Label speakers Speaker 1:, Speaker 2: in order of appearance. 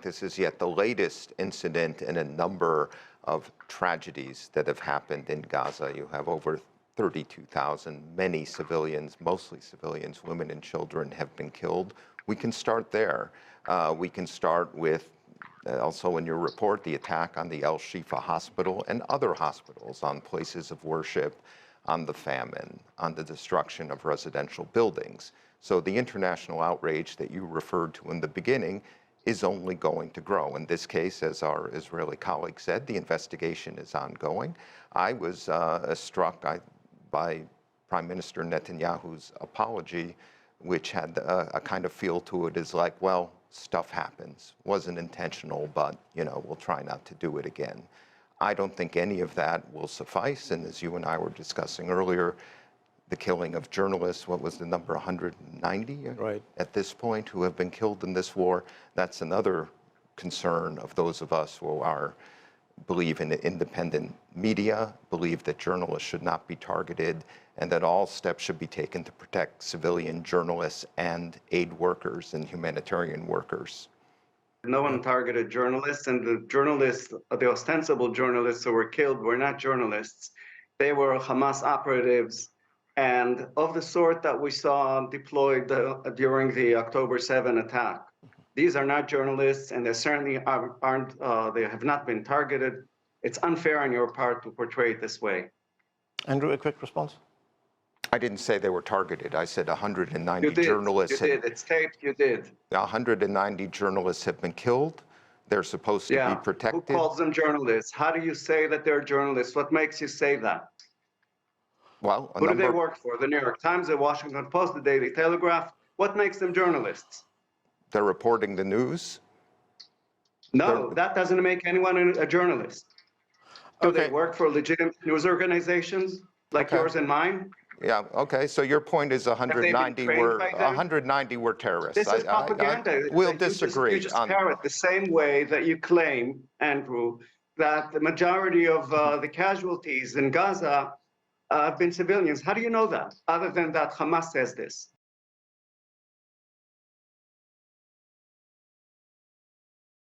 Speaker 1: this is yet the latest incident in a number of tragedies that have happened in Gaza. You have over 32,000, many civilians, mostly civilians, women and children have been killed. We can start there. We can start with, also in your report, the attack on the Al-Shifa hospital and other hospitals, on places of worship, on the famine, on the destruction of residential buildings. So the international outrage that you referred to in the beginning is only going to grow. In this case, as our Israeli colleague said, the investigation is ongoing. I was struck by Prime Minister Netanyahu's apology, which had a kind of feel to it as like, well, stuff happens, wasn't intentional, but we'll try not to do it again. I don't think any of that will suffice, and as you and I were discussing earlier, the killing of journalists, what was the number, 190
Speaker 2: right.
Speaker 1: at this point, who have been killed in this war. That's another concern of those of us who believe in independent media, believe that journalists should not be targeted, and that all steps should be taken to protect civilian journalists and aid workers and humanitarian workers.
Speaker 3: No one targeted journalists, and the journalists, the ostensible journalists who were killed were not journalists. They were Hamas operatives, and of the sort that we saw deployed during the October 7 attack. These are not journalists, and they certainly they have not been targeted. It's unfair on your part to portray it this way.
Speaker 2: Andrew, a quick response?
Speaker 1: I didn't say they were targeted. I said 190 journalists.
Speaker 3: You did. It's taped. You did.
Speaker 1: 190 journalists have been killed. They're supposed to be protected.
Speaker 3: Who calls them journalists? How do you say that they're journalists? What makes you say that?
Speaker 1: Well,
Speaker 3: who do they work for? The New York Times, the Washington Post, the Daily Telegraph. What makes them journalists?
Speaker 1: They're reporting the news.
Speaker 3: No, that doesn't make anyone a journalist. Do they work for legitimate news organizations like yours and mine?
Speaker 1: Yeah, okay, so your point is 190 were terrorists.
Speaker 3: This is propaganda.
Speaker 1: We'll disagree.
Speaker 3: You just parrot the same way that you claim, Andrew, that the majority of the casualties in Gaza have been civilians. How do you know that, other than that Hamas says this?